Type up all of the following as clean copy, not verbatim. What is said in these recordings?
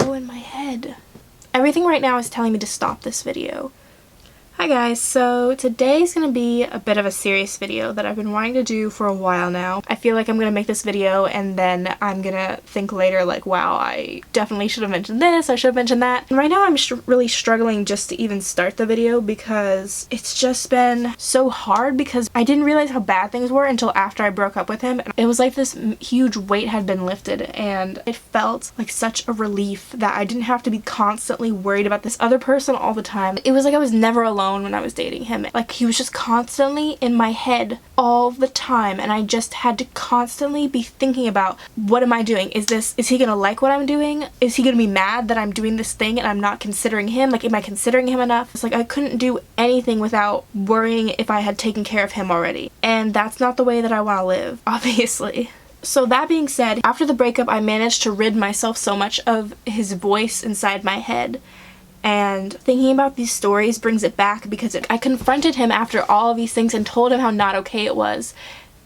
so in my head. Everything right now is telling me to stop this video. Hi guys, so today's gonna be a bit of a serious video that I've been wanting to do for a while now. I feel like I'm gonna make this video and then I'm gonna think later like, wow, I definitely should have mentioned this, I should have mentioned that. And right now I'm really struggling just to even start the video because it's just been so hard because I didn't realize how bad things were until after I broke up with him. It was like this huge weight had been lifted and it felt like such a relief that I didn't have to be constantly worried about this other person all the time. It was like I was never alone when I was dating him. Like he was just constantly in my head all the time and I just had to constantly be thinking about, what am I doing? Is he gonna like what I'm doing? Is he gonna be mad that I'm doing this thing and I'm not considering him? Like, am I considering him enough? It's like I couldn't do anything without worrying if I had taken care of him already. And that's not the way that I want to live, obviously. So that being said, after the breakup I managed to rid myself so much of his voice inside my head. And thinking about these stories brings it back because I confronted him after all of these things and told him how not okay it was.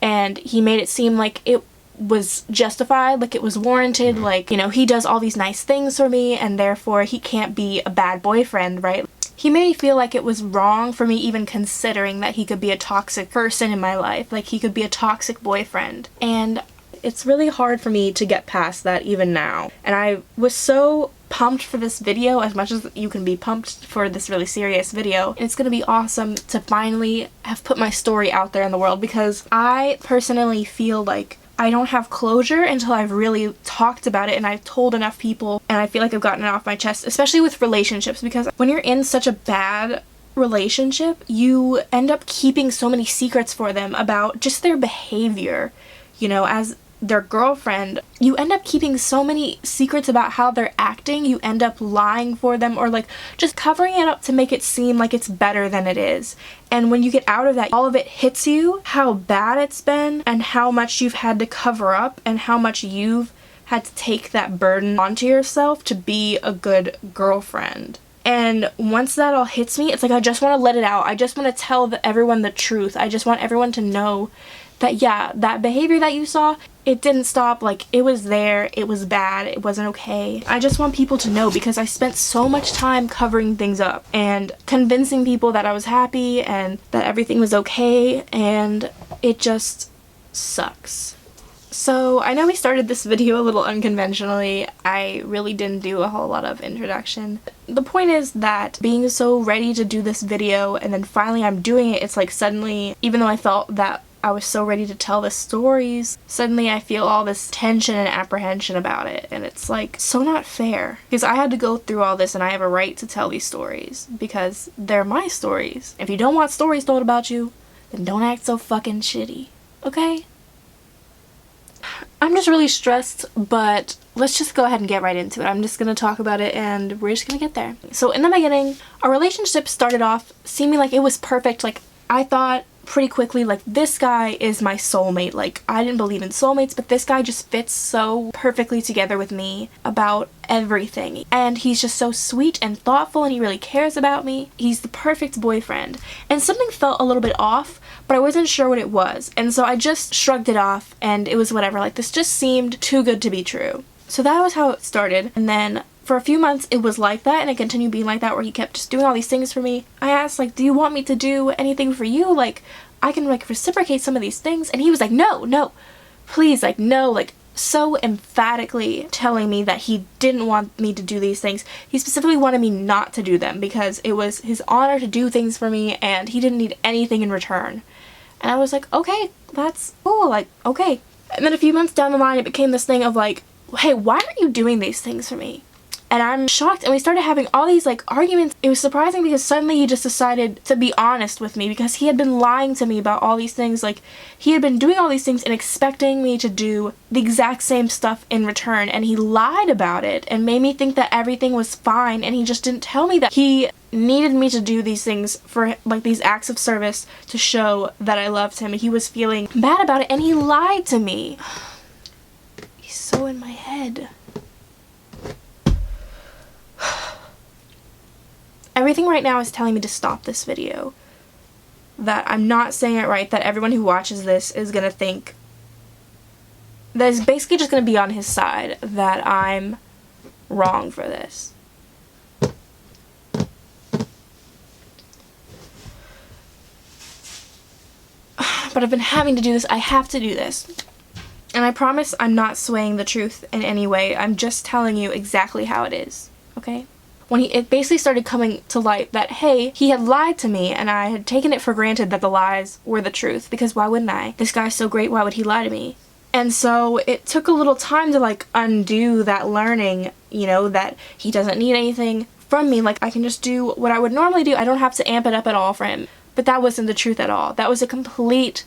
And he made it seem like it was justified, like it was warranted, like, you know, he does all these nice things for me and therefore he can't be a bad boyfriend, right? He made me feel like it was wrong for me even considering that he could be a toxic person in my life, like he could be a toxic boyfriend. And it's really hard for me to get past that even now. And I was so pumped for this video, as much as you can be pumped for this really serious video. It's gonna be awesome to finally have put my story out there in the world because I personally feel like I don't have closure until I've really talked about it and I've told enough people and I feel like I've gotten it off my chest, especially with relationships, because when you're in such a bad relationship, you end up keeping so many secrets for them about just their behavior, you know, as their girlfriend. You end up keeping so many secrets about how they're acting. You end up lying for them or like just covering it up to make it seem like it's better than it is. And when you get out of that, all of it hits you how bad it's been and how much you've had to cover up and how much you've had to take that burden onto yourself to be a good girlfriend. And once that all hits me, it's like I just want to let it out. I just want to tell everyone the truth. I just want everyone to know that, yeah, that behavior that you saw, it didn't stop. Like, it was there, it was bad, it wasn't okay. I just want people to know because I spent so much time covering things up and convincing people that I was happy and that everything was okay, and it just sucks. So I know we started this video a little unconventionally. I really didn't do a whole lot of introduction. The point is that being so ready to do this video and then finally I'm doing it, it's like suddenly, even though I felt that I was so ready to tell the stories, suddenly I feel all this tension and apprehension about it, and it's like so not fair because I had to go through all this and I have a right to tell these stories because they're my stories. If you don't want stories told about you, then don't act so fucking shitty, okay? I'm just really stressed, but let's just go ahead and get right into it. I'm just gonna talk about it and we're just gonna get there. So in the beginning, our relationship started off seeming like it was perfect. Like, I thought pretty quickly, like, this guy is my soulmate. Like, I didn't believe in soulmates, but this guy just fits so perfectly together with me about everything. And he's just so sweet and thoughtful and he really cares about me. He's the perfect boyfriend. And something felt a little bit off, but I wasn't sure what it was. And so I just shrugged it off and it was whatever. Like, this just seemed too good to be true. So that was how it started. And then for a few months it was like that and it continued being like that where he kept just doing all these things for me. I asked, like, do you want me to do anything for you? Like, I can like reciprocate some of these things. And he was like, no, please, like, no, like so emphatically telling me that he didn't want me to do these things. He specifically wanted me not to do them because it was his honor to do things for me and he didn't need anything in return. And I was like, okay, that's cool, like, okay. And then a few months down the line it became this thing of like, hey, why aren't you doing these things for me? And I'm shocked, and we started having all these like arguments. It was surprising because suddenly he just decided to be honest with me because he had been lying to me about all these things. Like, he had been doing all these things and expecting me to do the exact same stuff in return, and he lied about it and made me think that everything was fine, and he just didn't tell me that he needed me to do these things for like these acts of service to show that I loved him. He was feeling bad about it and he lied to me. He's so in my head. Everything right now is telling me to stop this video. That I'm not saying it right, that everyone who watches this is gonna think that is basically just gonna be on his side, that I'm wrong for this. But I've been having to do this. I have to do this. And I promise I'm not swaying the truth in any way. I'm just telling you exactly how it is, okay? When it basically started coming to light that, hey, he had lied to me and I had taken it for granted that the lies were the truth, because why wouldn't I? This guy's so great, why would he lie to me? And so it took a little time to like undo that learning, you know, that he doesn't need anything from me. Like, I can just do what I would normally do. I don't have to amp it up at all for him. But that wasn't the truth at all. That was a complete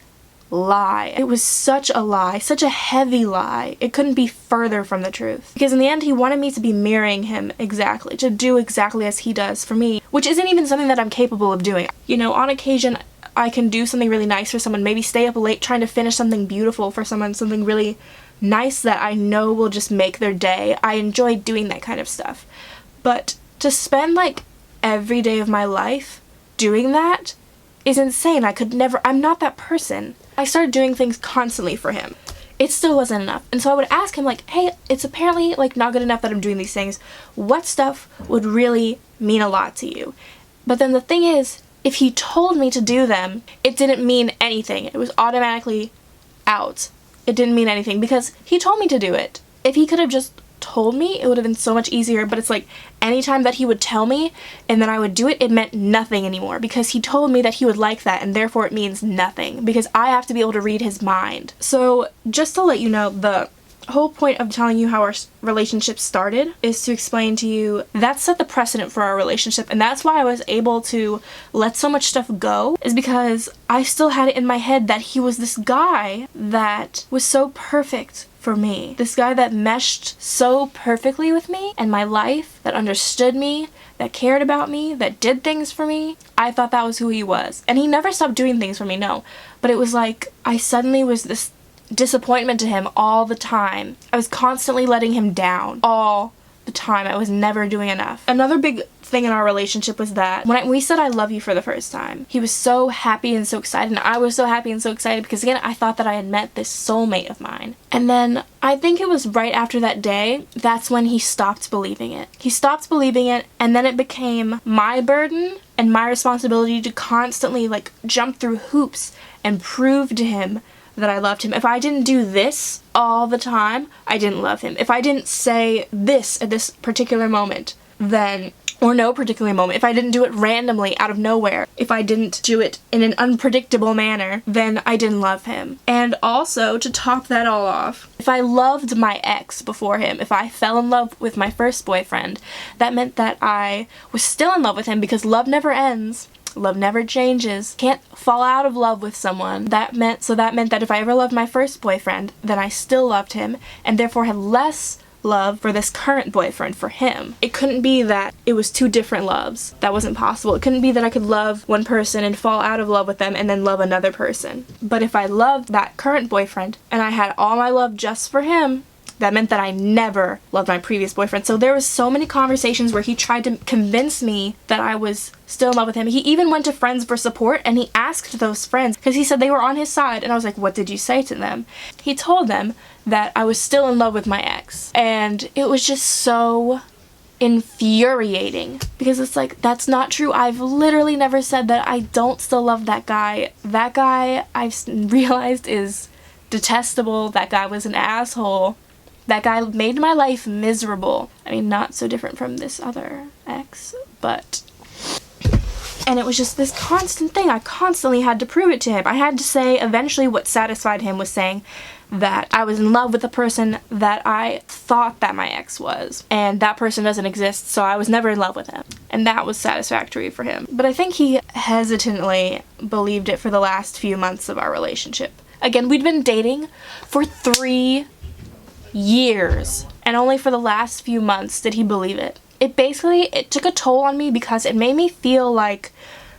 lie. It was such a lie, such a heavy lie. It couldn't be further from the truth. Because in the end, he wanted me to be mirroring him exactly, to do exactly as he does for me, which isn't even something that I'm capable of doing. You know, on occasion, I can do something really nice for someone, maybe stay up late trying to finish something beautiful for someone, something really nice that I know will just make their day. I enjoy doing that kind of stuff. But to spend like every day of my life doing that is insane. I could never, I'm not that person. I started doing things constantly for him. It still wasn't enough. And so I would ask him like, hey, it's apparently like not good enough that I'm doing these things. What stuff would really mean a lot to you? But then the thing is, if he told me to do them, it didn't mean anything. It was automatically out. It didn't mean anything because he told me to do it. If he could have just told me, it would have been so much easier. But it's like anytime that he would tell me and then I would do it, it meant nothing anymore because he told me that he would like that, and therefore it means nothing because I have to be able to read his mind. So just to let you know, the whole point of telling you how our relationship started is to explain to you that set the precedent for our relationship, and that's why I was able to let so much stuff go, is because I still had it in my head that he was this guy that was so perfect for me. This guy that meshed so perfectly with me and my life, that understood me, that cared about me, that did things for me. I thought that was who he was. And he never stopped doing things for me, no. But it was like I suddenly was this disappointment to him all the time. I was constantly letting him down all the time. I was never doing enough. Another big thing in our relationship was that when we said I love you for the first time, he was so happy and so excited, and I was so happy and so excited because again, I thought that I had met this soulmate of mine. And then I think it was right after that day, that's when he stopped believing it. He stopped believing it, and then it became my burden and my responsibility to constantly like jump through hoops and prove to him that I loved him. If I didn't do this all the time, I didn't love him. If I didn't say this at this particular moment, then, or no particular moment, if I didn't do it randomly out of nowhere, if I didn't do it in an unpredictable manner, then I didn't love him. And also, to top that all off, if I loved my ex before him, if I fell in love with my first boyfriend, that meant that I was still in love with him because love never ends. Love never changes. Can't fall out of love with someone. That meant that if I ever loved my first boyfriend, then I still loved him and therefore had less love for this current boyfriend for him. It couldn't be that it was two different loves. That wasn't possible. It couldn't be that I could love one person and fall out of love with them and then love another person. But if I loved that current boyfriend and I had all my love just for him, that meant that I never loved my previous boyfriend. So there was so many conversations where he tried to convince me that I was still in love with him. He even went to friends for support and he asked those friends because he said they were on his side, and I was like, what did you say to them? He told them that I was still in love with my ex, and it was just so infuriating because it's like, that's not true. I've literally never said that I don't still love that guy. That guy, I've realized, is detestable. That guy was an asshole. That guy made my life miserable. I mean, not so different from this other ex, but... And it was just this constant thing. I constantly had to prove it to him. I had to say, eventually what satisfied him was saying that I was in love with the person that I thought that my ex was. And that person doesn't exist, so I was never in love with him. And that was satisfactory for him. But I think he hesitantly believed it for the last few months of our relationship. Again, we'd been dating for 3 years, and only for the last few months did he believe it. It took a toll on me because it made me feel like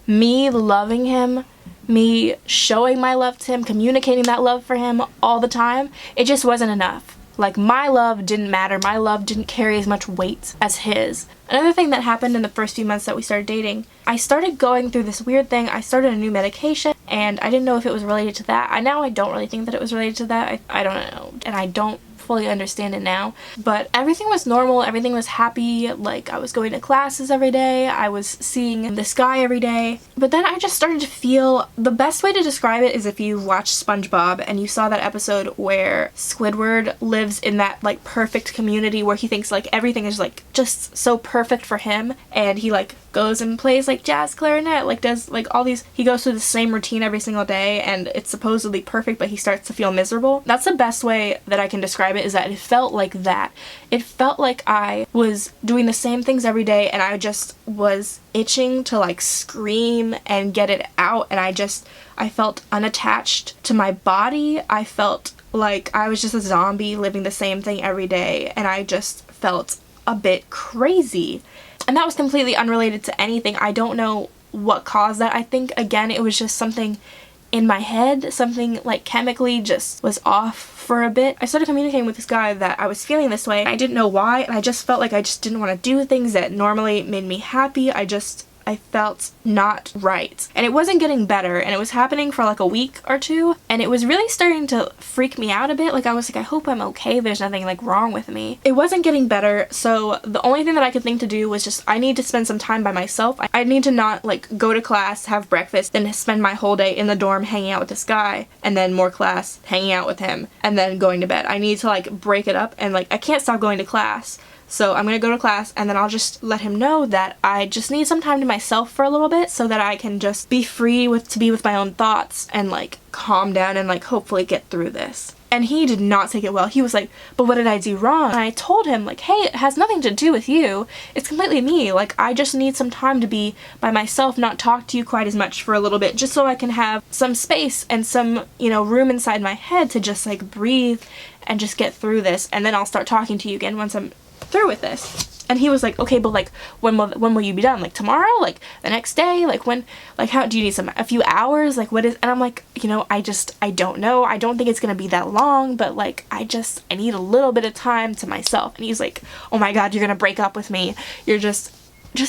me loving him, me showing my love to him, communicating that love for him all the time, it just wasn't enough. Like, my love didn't matter. My love didn't carry as much weight as his. Another thing that happened in the first few months that we started dating, I started going through this weird thing. I started a new medication, and I didn't know if it was related to that. Now I don't really think that it was related to that. I don't know. And I don't fully understand it now. But everything was normal, everything was happy, like I was going to classes every day, I was seeing this guy every day. But then I just started to feel, the best way to describe it is if you watched SpongeBob and you saw that episode where Squidward lives in that like perfect community where he thinks like everything is like just so perfect for him, and he like goes and plays like jazz clarinet, like does like all these, he goes through the same routine every single day and it's supposedly perfect, but he starts to feel miserable. That's the best way that I can describe it, is that it felt like that. It felt like I was doing the same things every day and I just was itching to like scream and get it out, and I felt unattached to my body. I felt like I was just a zombie living the same thing every day, and I just felt a bit crazy. And that was completely unrelated to anything. I don't know what caused that. I think, again, it was just something in my head, something like chemically just was off for a bit. I started communicating with this guy that I was feeling this way. I didn't know why, and I just felt like I just didn't want to do things that normally made me happy. I felt not right. And it wasn't getting better, and it was happening for like a week or two, and it was really starting to freak me out a bit. Like I was like, I hope I'm okay, there's nothing like wrong with me. It wasn't getting better, so the only thing that I could think to do was just, I need to spend some time by myself. I need to not like go to class, have breakfast, then spend my whole day in the dorm hanging out with this guy, and then more class, hanging out with him, and then going to bed. I need to like break it up, and like I can't stop going to class. So I'm gonna go to class, and then I'll just let him know that I just need some time to myself for a little bit so that I can just be free to be with my own thoughts and like calm down and like hopefully get through this. And he did not take it well. He was like, but what did I do wrong? And I told him like, hey, it has nothing to do with you. It's completely me. Like I just need some time to be by myself, not talk to you quite as much for a little bit, just so I can have some space and some, you know, room inside my head to just like breathe and just get through this. And then I'll start talking to you again once I'm through with this. And he was like, okay, but like when will you be done? Like tomorrow? Like the next day? Like when? Like how do you need a few hours? Like what is? And I'm like, you know, I don't know. I don't think it's gonna be that long, but like I need a little bit of time to myself. And he's like, oh my god, you're gonna break up with me. You're just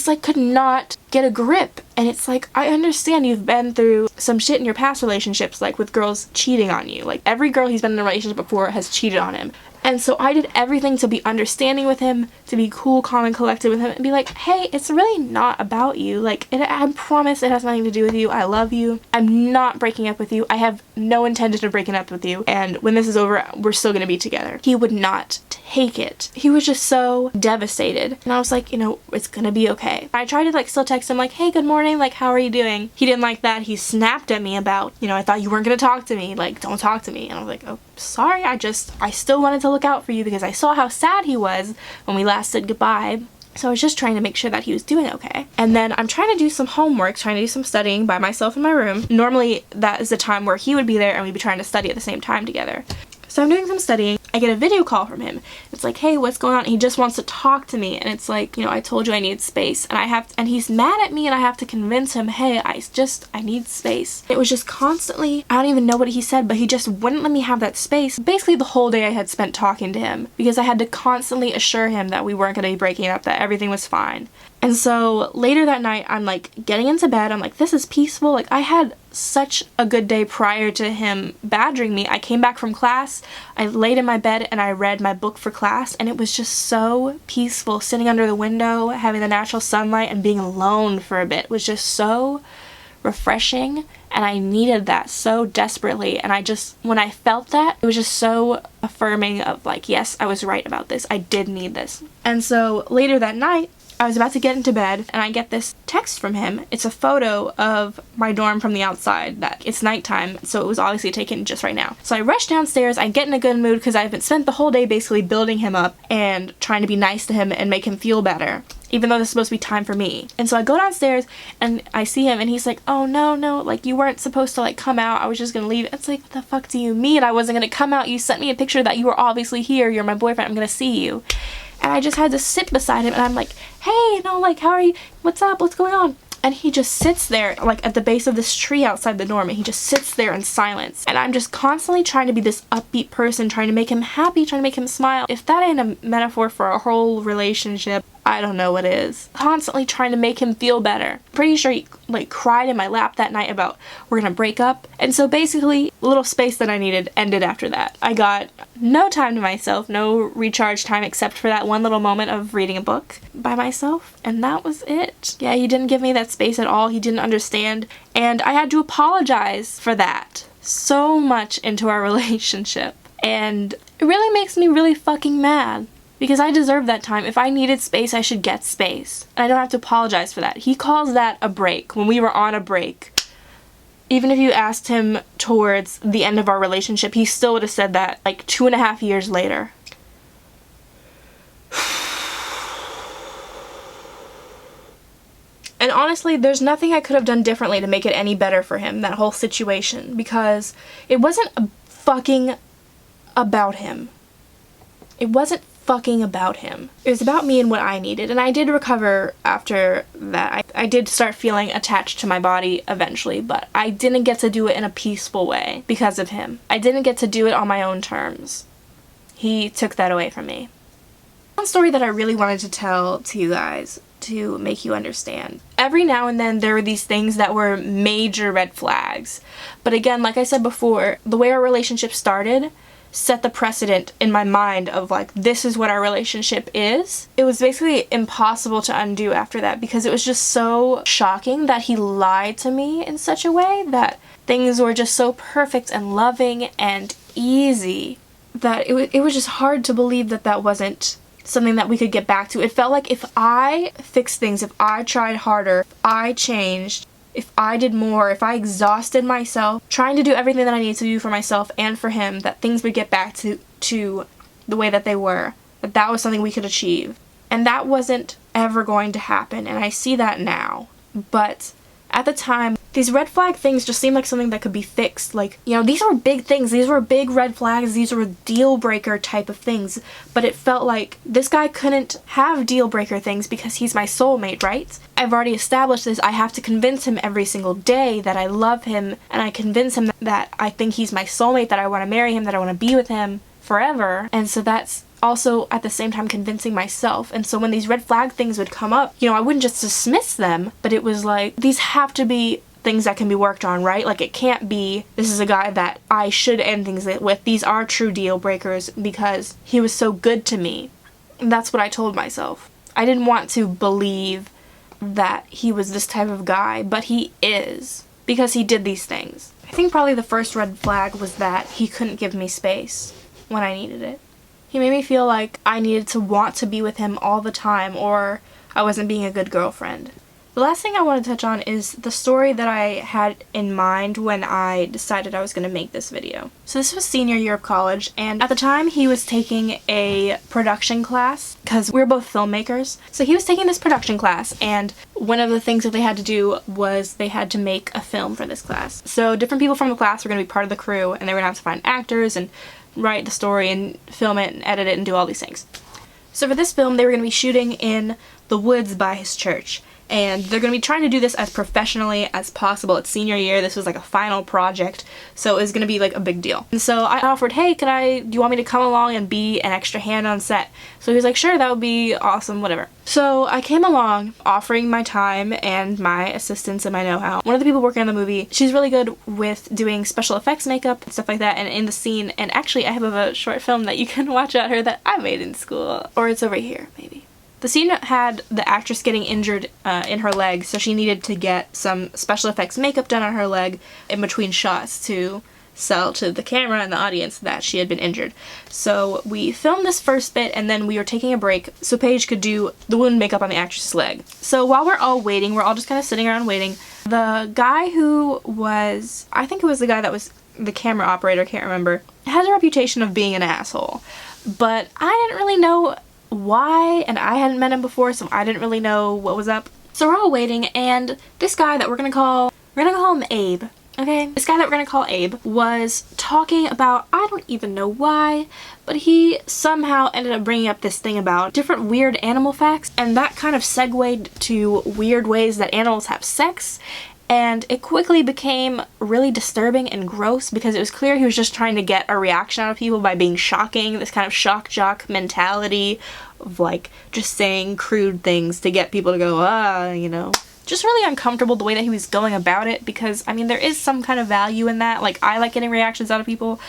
like could not get a grip. And it's like, I understand you've been through some shit in your past relationships, like with girls cheating on you. Like every girl he's been in a relationship before has cheated on him. And so I did everything to be understanding with him, to be cool, calm, and collected with him, and be like, hey, it's really not about you. Like, I promise it has nothing to do with you. I love you. I'm not breaking up with you. I have no intention of breaking up with you. And when this is over, we're still gonna be together. He would not take it. He was just so devastated. And I was like, you know, it's gonna be okay. I tried to like still text him like, hey, good morning. Like, how are you doing? He didn't like that. He snapped at me about, you know, I thought you weren't gonna talk to me. Like, don't talk to me. And I was like, oh, sorry. I still wanted to look out for you because I saw how sad he was when we last said goodbye. So I was just trying to make sure that he was doing okay. And then I'm trying to do some homework, trying to do some studying by myself in my room. Normally that is the time where he would be there and we'd be trying to study at the same time together. So I'm doing some studying. I get a video call from him. It's like, hey, what's going on? He just wants to talk to me. And it's like, you know, I told you I need space. And he's mad at me and I have to convince him, hey, I need space. It was just constantly, I don't even know what he said, but he just wouldn't let me have that space. Basically the whole day I had spent talking to him because I had to constantly assure him that we weren't going to be breaking up, that everything was fine. And so later that night, I'm like getting into bed. I'm like, this is peaceful. Like I had such a good day prior to him badgering me. I came back from class, I laid in my bed and I read my book for class, and it was just so peaceful. Sitting under the window, having the natural sunlight and being alone for a bit was just so refreshing, and I needed that so desperately. And when I felt that, it was just so affirming of like, yes, I was right about this. I did need this. And so later that night, I was about to get into bed and I get this text from him. It's a photo of my dorm from the outside. That it's nighttime, so it was obviously taken just right now. So I rush downstairs, I get in a good mood because I've spent the whole day basically building him up and trying to be nice to him and make him feel better, even though this is supposed to be time for me. And so I go downstairs and I see him and he's like, oh no, like you weren't supposed to like come out, I was just gonna leave. It's like, what the fuck do you mean I wasn't gonna come out? You sent me a picture that you were obviously here, you're my boyfriend, I'm gonna see you. And I just had to sit beside him and I'm like, hey, no, like, how are you? What's up? What's going on? And he just sits there, like, at the base of this tree outside the dorm, and he just sits there in silence. And I'm just constantly trying to be this upbeat person, trying to make him happy, trying to make him smile. If that ain't a metaphor for a whole relationship, I don't know what is. Constantly trying to make him feel better. Pretty sure he like cried in my lap that night about we're gonna break up. And so basically, the little space that I needed ended after that. I got no time to myself, no recharge time except for that one little moment of reading a book by myself. And that was it. Yeah, he didn't give me that space at all. He didn't understand. And I had to apologize for that so much into our relationship. And it really makes me really fucking mad. Because I deserve that time. If I needed space, I should get space. And I don't have to apologize for that. He calls that a break, when we were on a break. Even if you asked him towards the end of our relationship, he still would have said that like 2.5 years later. And honestly, there's nothing I could have done differently to make it any better for him, that whole situation. Because it wasn't fucking about him. It wasn't fucking about him. It was about me and what I needed, and I did recover after that. I did start feeling attached to my body eventually, but I didn't get to do it in a peaceful way because of him. I didn't get to do it on my own terms. He took that away from me. One story that I really wanted to tell to you guys to make you understand. Every now and then there were these things that were major red flags, but again, like I said before, the way our relationship started set the precedent in my mind of like, this is what our relationship is. It was basically impossible to undo after that because it was just so shocking that he lied to me in such a way that things were just so perfect and loving and easy that it was just hard to believe that that wasn't something that we could get back to. It felt like if I fixed things, if I tried harder, if I changed, if I did more, if I exhausted myself trying to do everything that I needed to do for myself and for him, that things would get back to the way that they were, that was something we could achieve. And that wasn't ever going to happen, and I see that now. But at the time, these red flag things just seemed like something that could be fixed. Like, you know, these were big things. These were big red flags. These were deal breaker type of things. But it felt like this guy couldn't have deal breaker things because he's my soulmate, right? I've already established this. I have to convince him every single day that I love him, and I convince him that I think he's my soulmate, that I want to marry him, that I want to be with him forever. And so that's also at the same time convincing myself. And so when these red flag things would come up, you know, I wouldn't just dismiss them, but it was like, these have to be things that can be worked on, right? Like, it can't be, this is a guy that I should end things with. These are true deal breakers because he was so good to me. And that's what I told myself. I didn't want to believe that he was this type of guy, but he is, because he did these things. I think probably the first red flag was that he couldn't give me space when I needed it. He made me feel like I needed to want to be with him all the time, or I wasn't being a good girlfriend. The last thing I want to touch on is the story that I had in mind when I decided I was going to make this video. So this was senior year of college, and at the time he was taking a production class because we were both filmmakers. So he was taking this production class, and one of the things that they had to do was they had to make a film for this class. So different people from the class were going to be part of the crew, and they were going to have to find actors and write the story and film it and edit it and do all these things. So for this film, they were going to be shooting in the woods by his church. And they're going to be trying to do this as professionally as possible. It's senior year, this was like a final project, so it was going to be like a big deal. And so I offered, hey, do you want me to come along and be an extra hand on set? So he was like, sure, that would be awesome, whatever. So I came along, offering my time and my assistance and my know-how. One of the people working on the movie, she's really good with doing special effects makeup and stuff like that, and in the scene, and actually I have a short film that you can watch out her that I made in school. Or it's over here, maybe. The scene had the actress getting injured in her leg, so she needed to get some special effects makeup done on her leg in between shots to sell to the camera and the audience that she had been injured. So we filmed this first bit, and then we were taking a break so Paige could do the wound makeup on the actress's leg. So while we're all waiting, we're all just kind of sitting around waiting, the guy who was, I think it was the guy that was the camera operator, can't remember, has a reputation of being an asshole. But I didn't really know why, and I hadn't met him before, so I didn't really know what was up. So we're all waiting, and this guy that we're gonna call him Abe, okay? This guy that we're gonna call Abe was talking about, I don't even know why, but he somehow ended up bringing up this thing about different weird animal facts, and that kind of segued to weird ways that animals have sex. And it quickly became really disturbing and gross because it was clear he was just trying to get a reaction out of people by being shocking, this kind of shock jock mentality of like just saying crude things to get people to go, you know. Just really uncomfortable the way that he was going about it, because I mean there is some kind of value in that. Like, I like getting reactions out of people,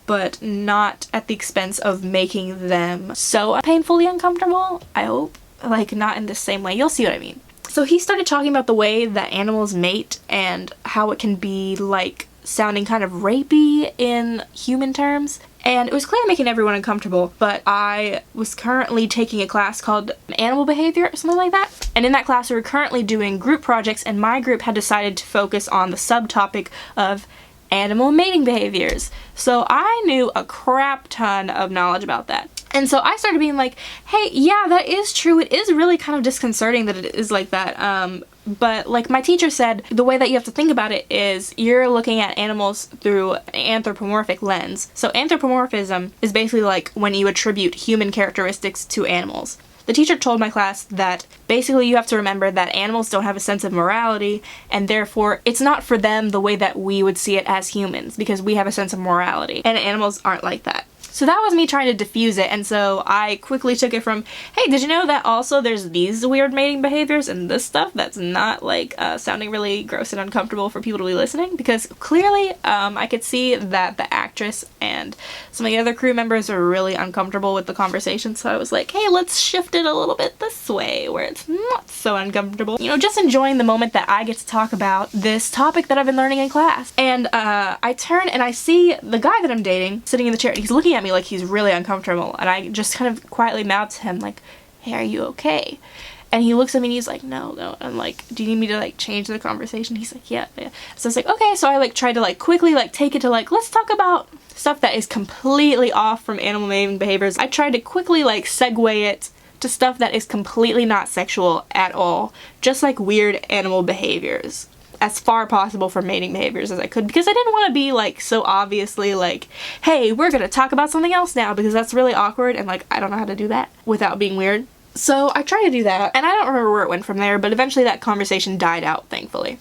but not at the expense of making them so painfully uncomfortable, I hope. Like, not in the same way. You'll see what I mean. So he started talking about the way that animals mate and how it can be like sounding kind of rapey in human terms. And it was clearly making everyone uncomfortable, but I was currently taking a class called Animal Behavior or something like that. And in that class we were currently doing group projects, and my group had decided to focus on the subtopic of animal mating behaviors. So I knew a crap ton of knowledge about that. And so I started being like, hey, yeah, that is true. It is really kind of disconcerting that it is like that. But like my teacher said, the way that you have to think about it is you're looking at animals through an anthropomorphic lens. So anthropomorphism is basically like when you attribute human characteristics to animals. The teacher told my class that basically you have to remember that animals don't have a sense of morality, and therefore it's not for them the way that we would see it as humans, because we have a sense of morality, and animals aren't like that. So that was me trying to diffuse it, and so I quickly took it from, hey, did you know that also there's these weird mating behaviors and this stuff that's not like sounding really gross and uncomfortable for people to be listening? Because clearly I could see that the actress and some of the other crew members are really uncomfortable with the conversation, so I was like, hey, let's shift it a little bit this way where it's not so uncomfortable. You know, just enjoying the moment that I get to talk about this topic that I've been learning in class. And I turn and I see the guy that I'm dating sitting in the chair, and he's looking at me like he's really uncomfortable, and I just kind of quietly mouth to him like, hey, are you okay? And he looks at me and he's like, no. I'm like, do you need me to like change the conversation? He's like, yeah. So I was like, okay. So I like tried to like quickly like take it to like, let's talk about stuff that is completely off from animal mating behaviors. I tried to quickly like segue it to stuff that is completely not sexual at all, just like weird animal behaviors, as far possible from mating behaviors as I could, because I didn't want to be like so obviously like, hey, we're gonna talk about something else now, because that's really awkward and like I don't know how to do that without being weird. So I tried to do that, and I don't remember where it went from there, but eventually that conversation died out, thankfully.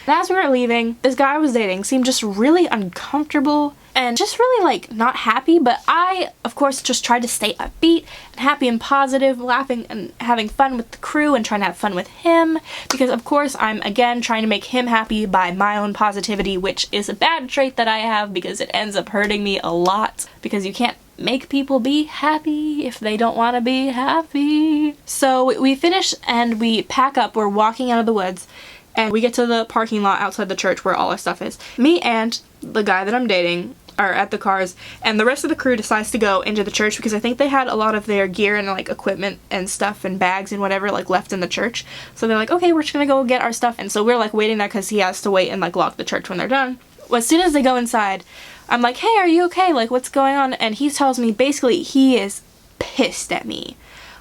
And as we were leaving, this guy I was dating seemed just really uncomfortable and just really like not happy, but I of course just tried to stay upbeat and happy and positive, laughing and having fun with the crew and trying to have fun with him, because of course I'm again trying to make him happy by my own positivity, which is a bad trait that I have because it ends up hurting me a lot, because you can't make people be happy if they don't want to be happy. So we finish and we pack up, we're walking out of the woods, and we get to the parking lot outside the church where all our stuff is. Me and the guy that I'm dating are at the cars, and the rest of the crew decides to go into the church because I think they had a lot of their gear and like equipment and stuff and bags and whatever like left in the church. So they're like, okay, we're just gonna go get our stuff. And so we're like waiting there because he has to wait and like lock the church when they're done. Well, as soon as they go inside, I'm like, hey, are you okay? Like, what's going on? And he tells me basically he is pissed at me.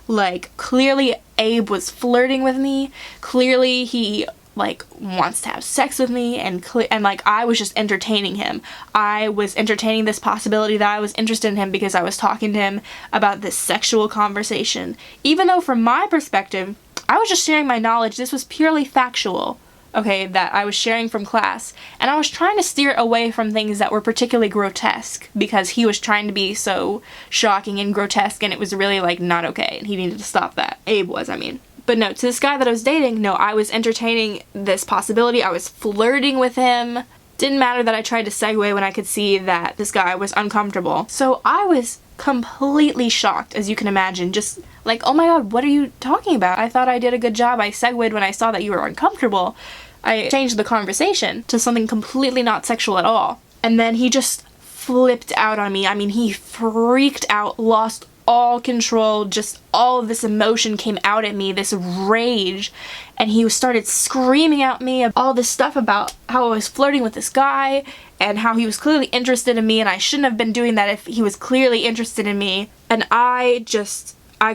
Like, clearly Abe was flirting with me. Clearly he like wants to have sex with me, and like I was just entertaining him. I was entertaining this possibility that I was interested in him because I was talking to him about this sexual conversation. Even though from my perspective, I was just sharing my knowledge. This was purely factual, okay, that I was sharing from class. And I was trying to steer away from things that were particularly grotesque because he was trying to be so shocking and grotesque, and it was really like not okay, and he needed to stop that. Abe was, I mean. But no, to this guy that I was dating, no, I was entertaining this possibility. I was flirting with him. Didn't matter that I tried to segue when I could see that this guy was uncomfortable. So I was completely shocked, as you can imagine. Just like, oh my god, what are you talking about? I thought I did a good job. I segued when I saw that you were uncomfortable. I changed the conversation to something completely not sexual at all. And then he just flipped out on me. I mean, he freaked out, lost all control, just all of this emotion came out at me, this rage, and he started screaming at me all this stuff about how I was flirting with this guy and how he was clearly interested in me and I shouldn't have been doing that if he was clearly interested in me. And I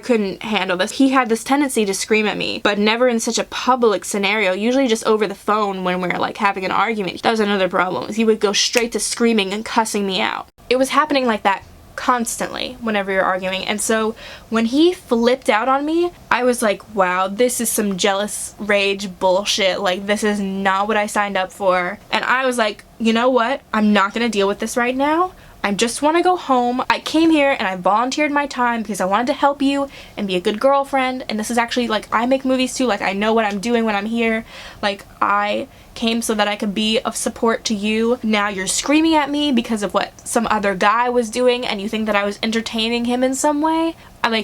couldn't handle this. He had this tendency to scream at me, but never in such a public scenario, usually just over the phone when we were like having an argument. That was another problem, is he would go straight to screaming and cussing me out. It was happening like that constantly whenever you're arguing. And so when he flipped out on me, I was like, wow, this is some jealous rage bullshit. Like, this is not what I signed up for. And I was like, you know what? I'm not gonna deal with this right now. I just want to go home. I came here and I volunteered my time because I wanted to help you and be a good girlfriend. And this is actually, like, I make movies too. Like, I know what I'm doing when I'm here. Like, I came so that I could be of support to you. Now you're screaming at me because of what some other guy was doing and you think that I was entertaining him in some way.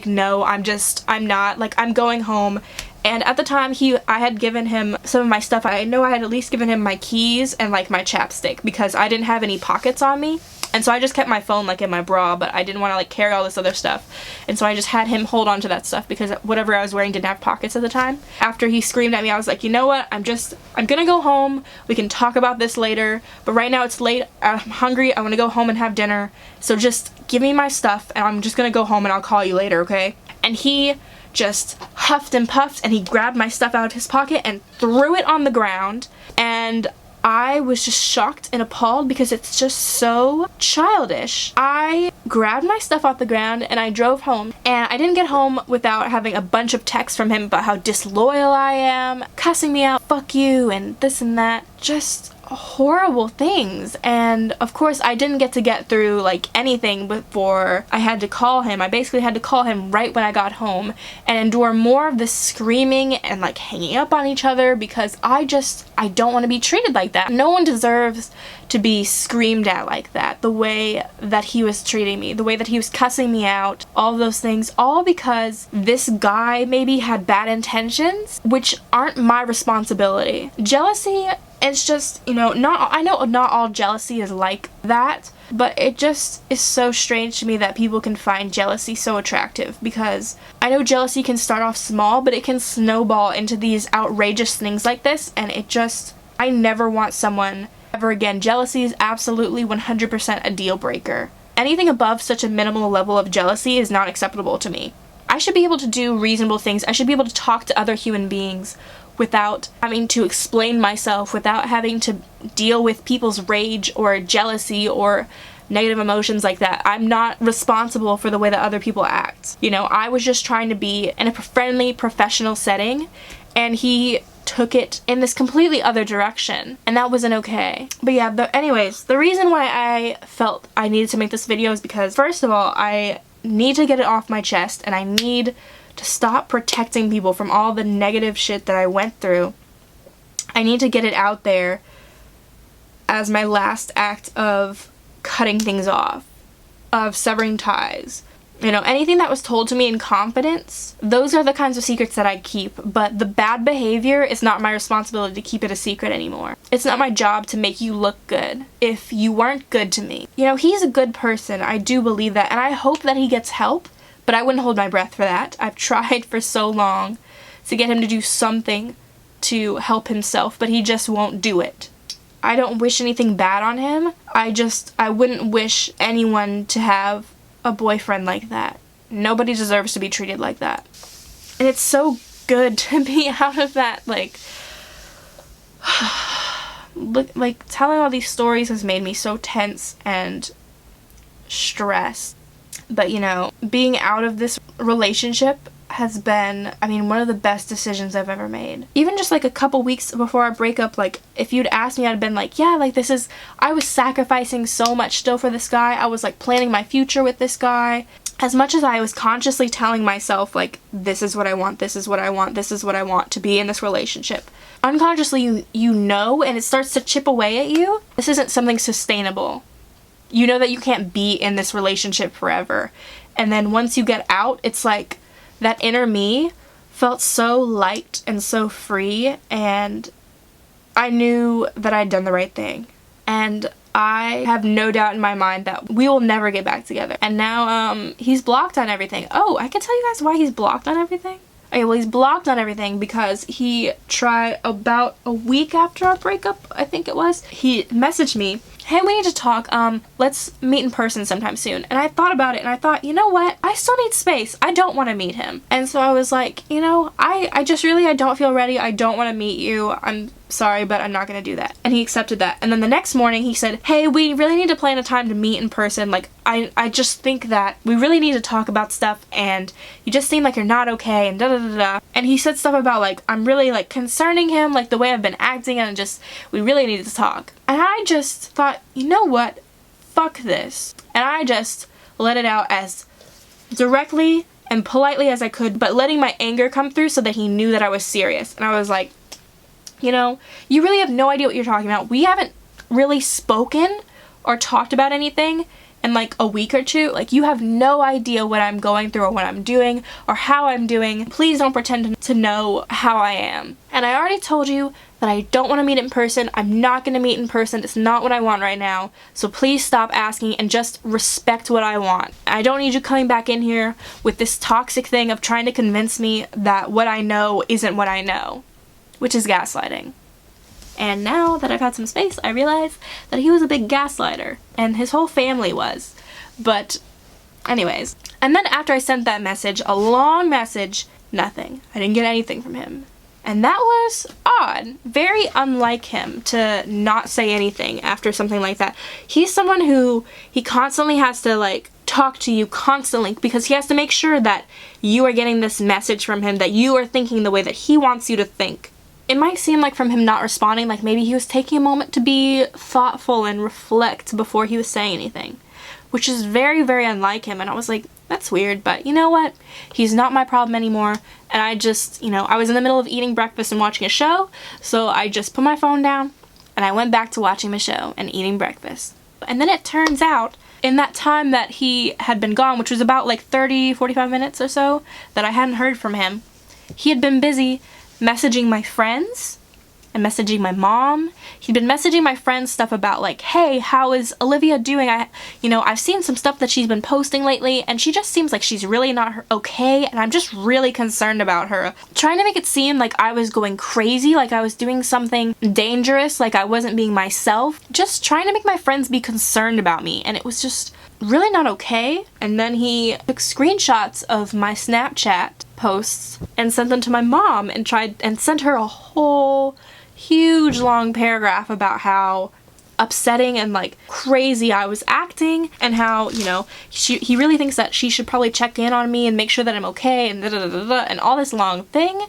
No, I'm not. Like, I'm going home. And at the time, I had given him some of my stuff. I know I had at least given him my keys and, like, my chapstick because I didn't have any pockets on me. And so I just kept my phone, like, in my bra, but I didn't want to, like, carry all this other stuff. And so I just had him hold on to that stuff because whatever I was wearing didn't have pockets at the time. After he screamed at me, I was like, you know what? I'm gonna go home. We can talk about this later. But right now it's late. I'm hungry. I want to go home and have dinner. So just give me my stuff and I'm just gonna go home and I'll call you later, okay? And he just huffed and puffed and he grabbed my stuff out of his pocket and threw it on the ground. And I was just shocked and appalled because it's just so childish. I grabbed my stuff off the ground and I drove home, and I didn't get home without having a bunch of texts from him about how disloyal I am, cussing me out, fuck you, and this and that. Just horrible things. And of course I didn't get through like anything before I had to call him. I basically had to call him right when I got home and endure more of this screaming and like hanging up on each other because I don't want to be treated like that. No one deserves to be screamed at like that, the way that he was treating me, the way that he was cussing me out, all those things, all because this guy maybe had bad intentions, which aren't my responsibility. Jealousy, it's just, I know not all jealousy is like that, but it just is so strange to me that people can find jealousy so attractive, because I know jealousy can start off small, but it can snowball into these outrageous things like this, and I never want someone ever again. Jealousy is absolutely 100% a deal breaker. Anything above such a minimal level of jealousy is not acceptable to me. I should be able to do reasonable things. I should be able to talk to other human beings without having to explain myself, without having to deal with people's rage or jealousy or negative emotions like that. I'm not responsible for the way that other people act. I was just trying to be in a friendly, professional setting, and he took it in this completely other direction, and that wasn't okay. But yeah, anyways, the reason why I felt I needed to make this video is because, first of all, I need to get it off my chest, and I need to stop protecting people from all the negative shit that I went through. I need to get it out there as my last act of cutting things off, of severing ties. Anything that was told to me in confidence, those are the kinds of secrets that I keep, but the bad behavior is not my responsibility to keep it a secret anymore. It's not my job to make you look good if you weren't good to me. He's a good person, I do believe that, and I hope that he gets help, but I wouldn't hold my breath for that. I've tried for so long to get him to do something to help himself, but he just won't do it. I don't wish anything bad on him. I wouldn't wish anyone to have a boyfriend like that. Nobody deserves to be treated like that. And it's so good to be out of that, like telling all these stories has made me so tense and stressed. But being out of this relationship has been, one of the best decisions I've ever made. Even just like a couple weeks before our breakup, like if you'd asked me, I'd been like, yeah, like I was sacrificing so much still for this guy. I was like planning my future with this guy. As much as I was consciously telling myself like, this is what I want, this is what I want, this is what I want to be in this relationship, unconsciously you know, and it starts to chip away at you. This isn't something sustainable. You know that you can't be in this relationship forever. And then once you get out, it's like that inner me felt so light and so free, and I knew that I'd done the right thing. And I have no doubt in my mind that we will never get back together. And now he's blocked on everything. Oh, I can tell you guys why he's blocked on everything? Okay, well, he's blocked on everything because he tried about a week after our breakup, I think it was. He messaged me, hey, we need to talk, let's meet in person sometime soon. And I thought about it and I thought, you know what? I still need space. I don't want to meet him. And so I was like, I don't feel ready. I don't want to meet you. I'm sorry, but I'm not gonna do that. And he accepted that. And then the next morning he said, hey, we really need to plan a time to meet in person. Like, I just think that we really need to talk about stuff, and you just seem like you're not okay, and da-da-da-da. And he said stuff about, like, I'm really, like, concerning him, like, the way I've been acting, and we really needed to talk. And I just thought, you know what? Fuck this. And I just let it out as directly and politely as I could, but letting my anger come through so that he knew that I was serious. And I was like, you know, you really have no idea what you're talking about. We haven't really spoken or talked about anything in like a week or two. Like, you have no idea what I'm going through or what I'm doing or how I'm doing. Please don't pretend to know how I am. And I already told you that I don't want to meet in person. I'm not going to meet in person. It's not what I want right now. So please stop asking and just respect what I want. I don't need you coming back in here with this toxic thing of trying to convince me that what I know isn't what I know, which is gaslighting. And now that I've had some space, I realize that he was a big gaslighter, and his whole family was. But anyways, and then after I sent that message, a long message, nothing. I didn't get anything from him. And that was odd. Very unlike him to not say anything after something like that. He's someone who, he constantly has to like talk to you constantly because he has to make sure that you are getting this message from him, that you are thinking the way that he wants you to think. It might seem like from him not responding, like maybe he was taking a moment to be thoughtful and reflect before he was saying anything, which is very, very unlike him. And I was like, that's weird, but you know what? He's not my problem anymore. And I just, you know, I was in the middle of eating breakfast and watching a show, so I just put my phone down and I went back to watching my show and eating breakfast. And then it turns out, in that time that he had been gone, which was about like 30, 45 minutes or so, that I hadn't heard from him, he had been busy messaging my friends and messaging my mom. He'd been messaging my friends stuff about like, hey, how is Olivia doing? I've seen some stuff that she's been posting lately and she just seems like she's really not okay and I'm just really concerned about her. Trying to make it seem like I was going crazy, like I was doing something dangerous, like I wasn't being myself. Just trying to make my friends be concerned about me, and it was just really not okay. And then he took screenshots of my Snapchat posts and sent them to my mom and sent her a whole huge long paragraph about how upsetting and like crazy I was acting, and how, you know, he really thinks that she should probably check in on me and make sure that I'm okay, and and all this long thing.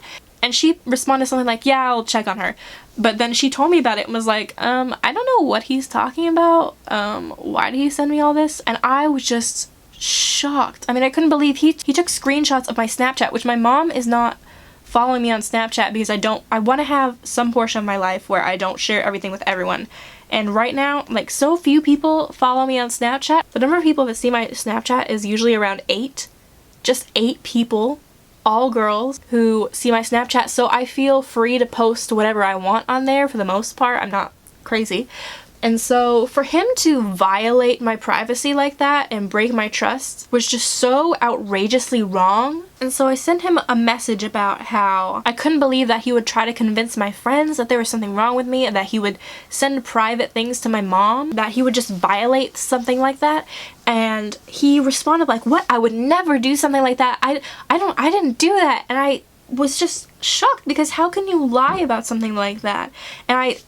And she responded something like, yeah, I'll check on her. But then she told me about it and was like, I don't know what he's talking about. Why did he send me all this? And I was just shocked. I mean, I couldn't believe he took screenshots of my Snapchat, which my mom is not following me on Snapchat because I want to have some portion of my life where I don't share everything with everyone. And right now, like, so few people follow me on Snapchat. The number of people that see my Snapchat is usually around 8. Just 8 people. All girls who see my Snapchat, so I feel free to post whatever I want on there for the most part. I'm not crazy. And so for him to violate my privacy like that and break my trust was just so outrageously wrong. And so I sent him a message about how I couldn't believe that he would try to convince my friends that there was something wrong with me, and that he would send private things to my mom, that he would just violate something like that. And he responded like, what? I would never do something like that. I didn't do that. And I was just shocked because how can you lie about something like that? And I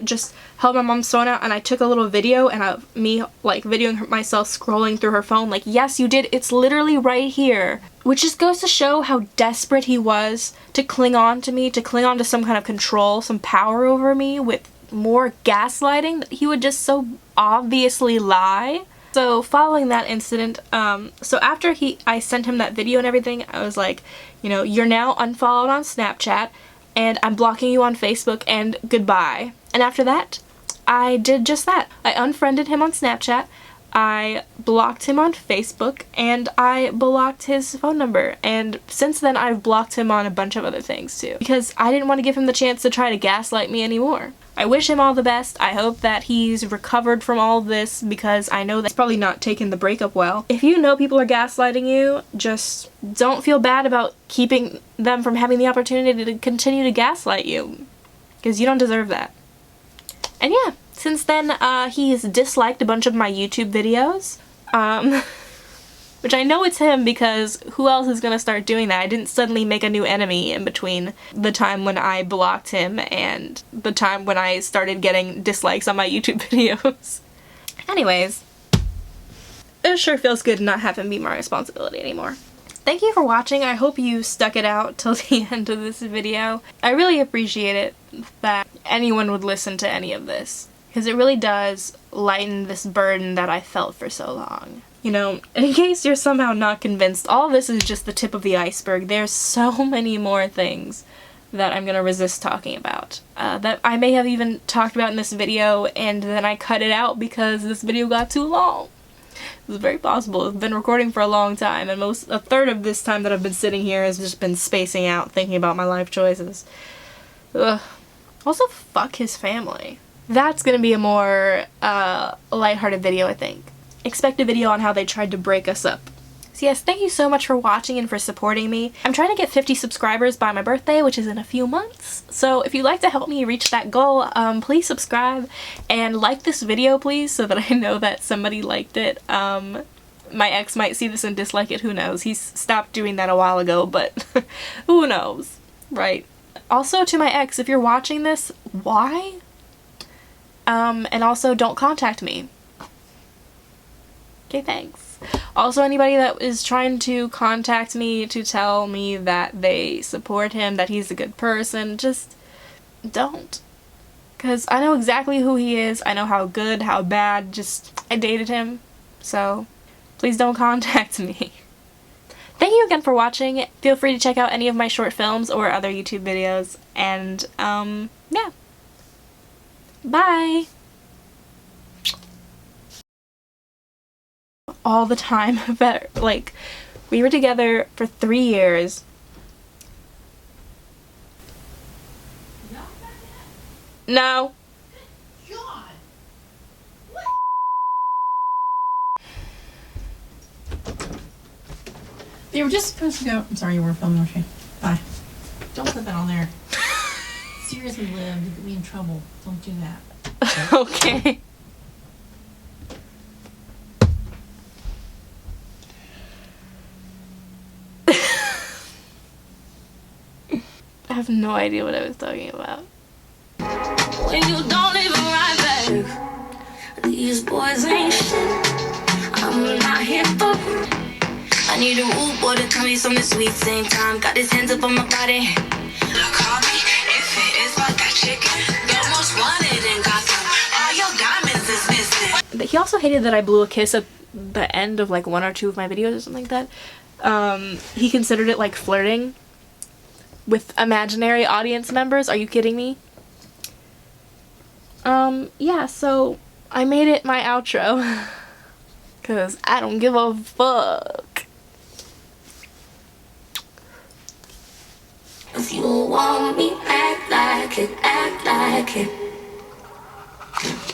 just held my mom's phone out and I took a little video and of me like videoing myself scrolling through her phone like, yes, you did. It's literally right here. Which just goes to show how desperate he was to cling on to me, to cling on to some kind of control, some power over me with more gaslighting, that he would just so obviously lie. So following that incident, so after I sent him that video and everything, I was like, you know, you're now unfollowed on Snapchat and I'm blocking you on Facebook and goodbye. And after that, I did just that. I unfriended him on Snapchat, I blocked him on Facebook, and I blocked his phone number. And since then, I've blocked him on a bunch of other things too, because I didn't want to give him the chance to try to gaslight me anymore. I wish him all the best. I hope that he's recovered from all of this, because I know that's probably not taken the breakup well. If you know people are gaslighting you, just don't feel bad about keeping them from having the opportunity to continue to gaslight you, because you don't deserve that. And yeah, since then, he's disliked a bunch of my YouTube videos, which I know it's him, because who else is gonna start doing that? I didn't suddenly make a new enemy in between the time when I blocked him and the time when I started getting dislikes on my YouTube videos. Anyways, it sure feels good to not have him be my responsibility anymore. Thank you for watching. I hope you stuck it out till the end of this video. I really appreciate it that anyone would listen to any of this, because it really does lighten this burden that I felt for so long. You know, in case you're somehow not convinced, all this is just the tip of the iceberg. There's so many more things that I'm gonna resist talking about. That I may have even talked about in this video and then I cut it out because this video got too long. It's very possible. I've been recording for a long time and a third of this time that I've been sitting here has just been spacing out thinking about my life choices. Ugh. Also, fuck his family. That's gonna be a more lighthearted video, I think. Expect a video on how they tried to break us up. So yes, thank you so much for watching and for supporting me. I'm trying to get 50 subscribers by my birthday, which is in a few months. So if you'd like to help me reach that goal, please subscribe and like this video, please, so that I know that somebody liked it. My ex might see this and dislike it, who knows. He's stopped doing that a while ago, but who knows, right? Also, to my ex, if you're watching this, why? And also, don't contact me. Okay, thanks. Also, anybody that is trying to contact me to tell me that they support him, that he's a good person, just don't. Because I know exactly who he is, I know how good, how bad, just, I dated him, so please don't contact me. Thank you again for watching. Feel free to check out any of my short films or other YouTube videos, and, yeah. Bye! All the time, but, like, we were together for 3 years. No. God. They were just supposed to go. I'm sorry, you were filming, weren't you? Bye. Don't put that on there. Seriously, Liv, you get me in trouble. Don't do that. Okay. I have no idea what I was talking about. When you don't even write back, these boys ain't shit. I'm not here for. I need a rude boy to tell me something sweet. Same time, got his hands up on my body. Call me if it is like that chicken. You're most wanted in Gotham. All your diamonds is missing. But he also hated that I blew a kiss at the end of like 1 or 2 of my videos or something like that. He considered it like flirting with imaginary audience members. Are you kidding me? Yeah, so I made it my outro. Cause I don't give a fuck. If you want me, act like it, act like it.